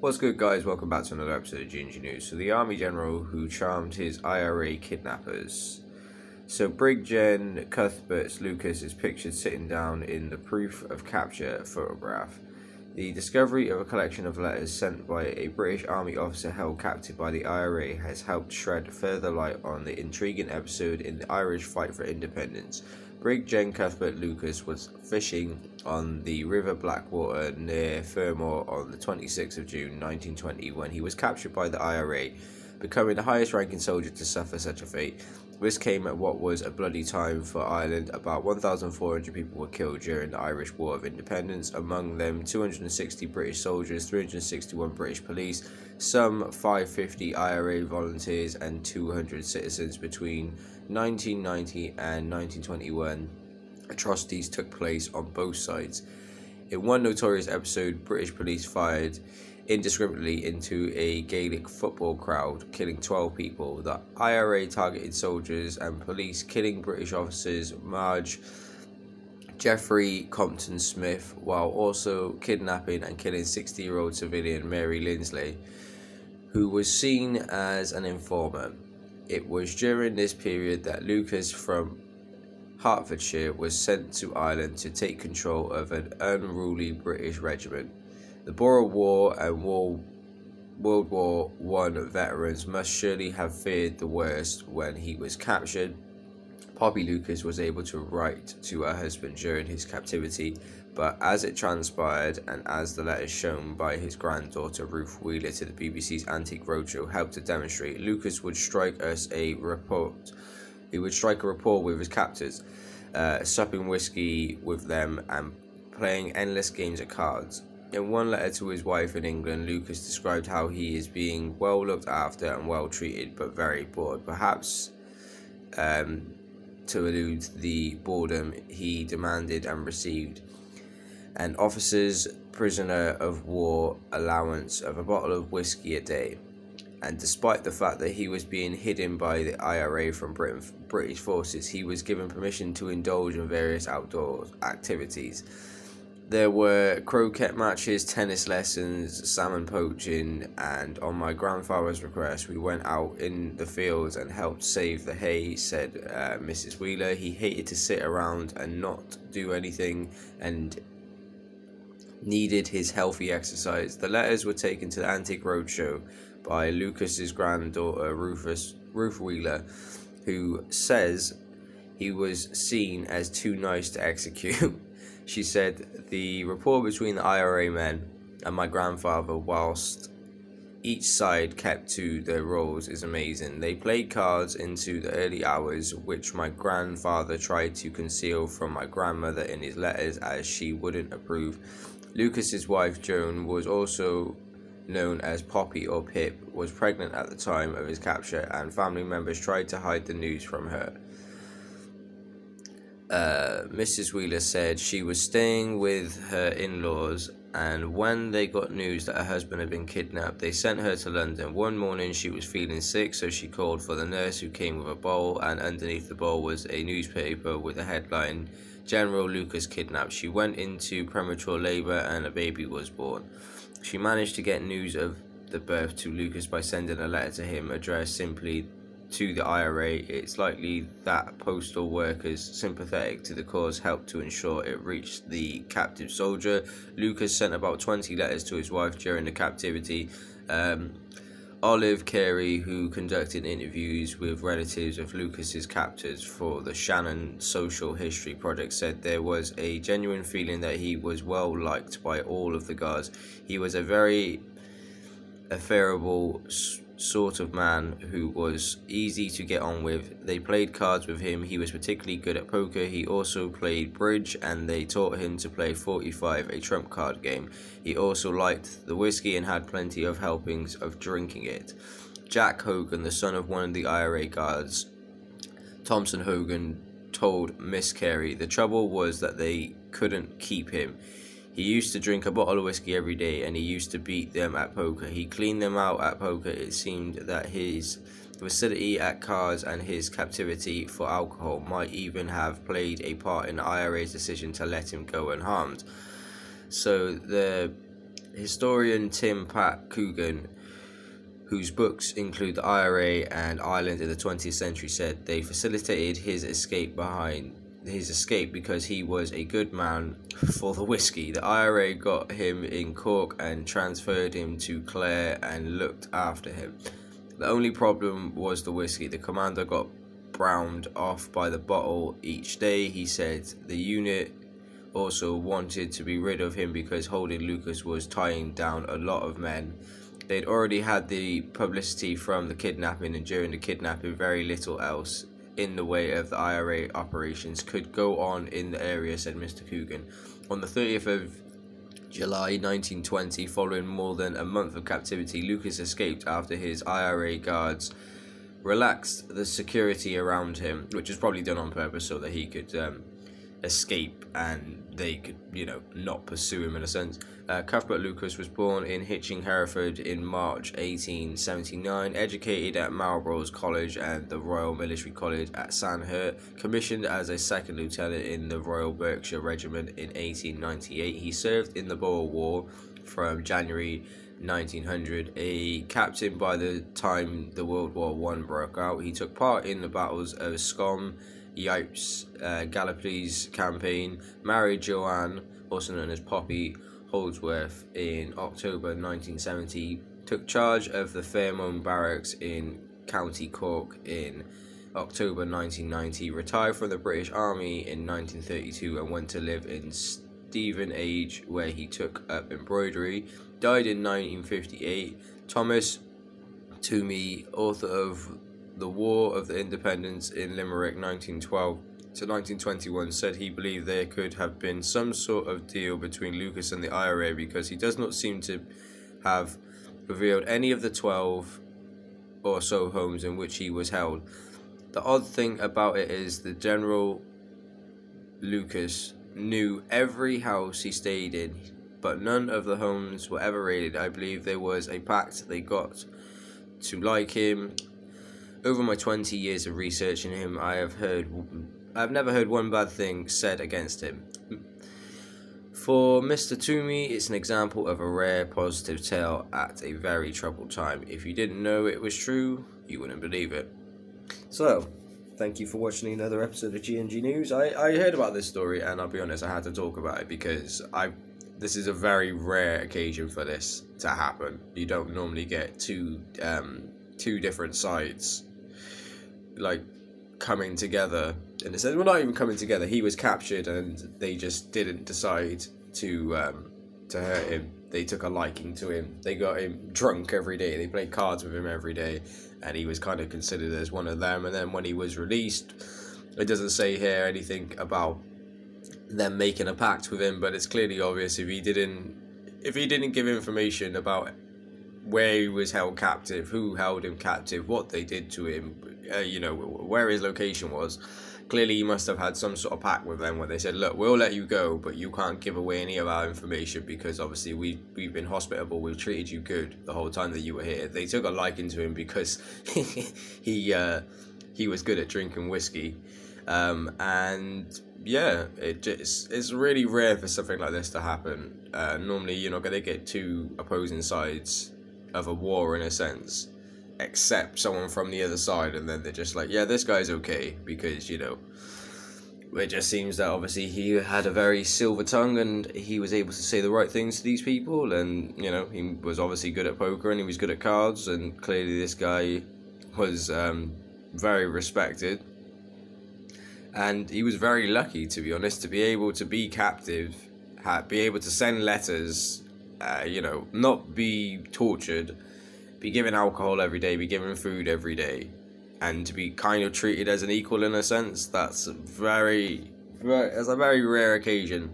What's good, guys? Welcome back to another episode of Ginger News. So the army general who charmed his IRA kidnappers. So Brig Gen Cuthbert Lucas is pictured sitting down in the proof of capture photograph. The discovery of a collection of letters sent by a British Army officer held captive by the IRA has helped shed further light on the intriguing episode in the Irish fight for independence. Brig Gen Cuthbert Lucas was fishing on the River Blackwater near Fermor on the 26th of June 1920 when he was captured by the IRA, becoming the highest ranking soldier to suffer such a fate. This came at what was a bloody time for Ireland. About 1,400 people were killed during the Irish War of Independence, among them 260 British soldiers, 361 British police, some 550 IRA volunteers and 200 citizens. Between 1990 and 1921, atrocities took place on both sides. In one notorious episode, British police fired indiscriminately into a Gaelic football crowd, killing 12 people. The IRA targeted soldiers and police, killing British officers Marge Jeffrey Compton Smith, while also kidnapping and killing 60-year-old civilian Mary Lindsley, who was seen as an informer. It was during this period that Lucas from Hertfordshire was sent to Ireland to take control of an unruly British regiment. The Boer War and World War I veterans must surely have feared the worst when he was captured. Poppy Lucas was able to write to her husband during his captivity, but as it transpired, and as the letters shown by his granddaughter Ruth Wheeler to the BBC's Antique Roadshow helped to demonstrate, Lucas would strike a rapport with his captors, supping whiskey with them and playing endless games of cards. In one letter to his wife in England, Lucas described how he is being well looked after and well treated, but very bored, perhaps to allude to the boredom he demanded and received an officer's prisoner of war allowance of a bottle of whiskey a day. And despite the fact that he was being hidden by the IRA from British forces, he was given permission to indulge in various outdoor activities. There were croquet matches, tennis lessons, salmon poaching, and on my grandfather's request, we went out in the fields and helped save the hay, said Mrs. Wheeler. He hated to sit around and not do anything and needed his healthy exercise. The letters were taken to the Antique Roadshow by Lucas's granddaughter Ruth Wheeler, who says he was seen as too nice to execute. She said, "The rapport between the IRA men and my grandfather, whilst each side kept to their roles, is amazing. They played cards into the early hours, which my grandfather tried to conceal from my grandmother in his letters as she wouldn't approve. Lucas's wife, Joan, was also known as Poppy or Pip, was pregnant at the time of his capture, and family members tried to hide the news from her." Mrs. Wheeler said she was staying with her in-laws, and when they got news that her husband had been kidnapped, they sent her to London. One morning she was feeling sick, so she called for the nurse, who came with a bowl, and underneath the bowl was a newspaper with the headline, "General Lucas Kidnapped." She went into premature labor and a baby was born. She managed to get news of the birth to Lucas by sending a letter to him addressed simply to the IRA. It's likely that postal workers sympathetic to the cause helped to ensure it reached the captive soldier. Lucas sent about 20 letters to his wife during the captivity. Olive Carey, who conducted interviews with relatives of Lucas's captors for the Shannon Social History Project, said there was a genuine feeling that he was well liked by all of the guards. He was a very affairable sort of man who was easy to get on with. They played cards with him. He was particularly good at poker. He also played bridge, and they taught him to play 45, a trump card game. He also liked the whiskey and had plenty of helpings of drinking it. Jack Hogan, the son of one of the IRA guards, Thompson Hogan, told Miss Carey the trouble was that they couldn't keep him. He used to drink a bottle of whiskey every day, and he used to beat them at poker. He cleaned them out at poker. It seemed that his facility at cards and his captivity for alcohol might even have played a part in the IRA's decision to let him go unharmed. So historian Tim Pat Coogan, whose books include the IRA and Ireland in the 20th century, said they facilitated his escape because he was a good man for the whiskey. The IRA got him in Cork and transferred him to Clare and looked after him. The only problem was the whiskey. The commander got browned off by the bottle each day. He said the unit also wanted to be rid of him because holding Lucas was tying down a lot of men. They'd already had the publicity from the kidnapping, and during the kidnapping very little else in the way of the IRA operations could go on in the area, said Mr. Coogan. On the 30th of July 1920, following more than a month of captivity, Lucas escaped after his IRA guards relaxed the security around him, which was probably done on purpose so that he could escape and they could, not pursue him in a sense. Cuthbert Lucas was born in Hitching, Hereford in March 1879, educated at Marlborough's College and the Royal Military College at Sandhurst, commissioned as a second lieutenant in the Royal Berkshire Regiment in 1898. He served in the Boer War from January 1900, a captain by the time the World War I broke out. He took part in the battles of Scone, Ypres, Gallipoli's campaign, married Joanne, also known as Poppy Holdsworth, in October 1970, took charge of the Fairmont Barracks in County Cork in October 1990, retired from the British Army in 1932 and went to live in Stevenage, where he took up embroidery. Died in 1958. Thomas Toomey, author of The War of the Independence in Limerick 1912 to 1921, said he believed there could have been some sort of deal between Lucas and the IRA because he does not seem to have revealed any of the 12 or so homes in which he was held. The odd thing about it is the General Lucas knew every house he stayed in, but none of the homes were ever raided. I believe there was a pact they got to like him. Over my 20 years of researching him, I've never heard one bad thing said against him. For Mr. Toomey, it's an example of a rare positive tale at a very troubled time. If you didn't know it was true, you wouldn't believe it. So, thank you for watching another episode of G&G News. I heard about this story, and I'll be honest, I had to talk about it because this is a very rare occasion for this to happen. You don't normally get two different sides coming together in a sense. Well, not even coming together. He was captured, and they just didn't decide to hurt him. They took a liking to him. They got him drunk every day. They played cards with him every day, and he was kind of considered as one of them. And then when he was released, it doesn't say here anything about them making a pact with him, but it's clearly obvious if he didn't give information about where he was held captive, who held him captive, what they did to him, where his location was. Clearly he must have had some sort of pact with them where they said, look, we'll let you go, but you can't give away any of our information because obviously we've been hospitable, we've treated you good the whole time that you were here. They took a liking to him because he was good at drinking whiskey. And yeah, it's really rare for something like this to happen. Normally you're not going to get two opposing sides of a war in a sense, except someone from the other side, and then they're just like, yeah, this guy's okay, because it just seems that obviously he had a very silver tongue and he was able to say the right things to these people, and he was obviously good at poker and he was good at cards, and clearly this guy was very respected, and he was very lucky, to be honest, to be able to be captive, be able to send letters, not be tortured, be given alcohol every day, be given food every day, and to be kind of treated as an equal in a sense. That's a very rare occasion.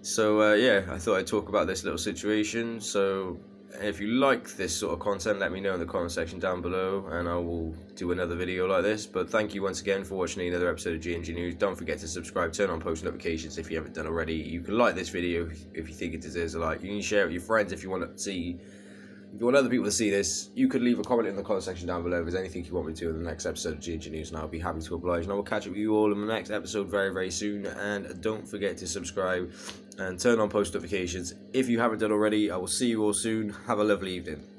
So I thought I'd talk about this little situation. So if you like this sort of content, let me know in the comment section down below, and I will do another video like this. But thank you once again for watching another episode of G&G News. Don't forget to subscribe, turn on post notifications if you haven't done already. You can like this video if you think it deserves a like. You can share it with your friends if you want other people to see this. You could leave a comment in the comment section down below if there's anything you want me to in the next episode of G&G News, and I'll be happy to oblige. And I will catch up with you all in the next episode very, very soon. And don't forget to subscribe and turn on post notifications if you haven't done already. I will see you all soon. Have a lovely evening.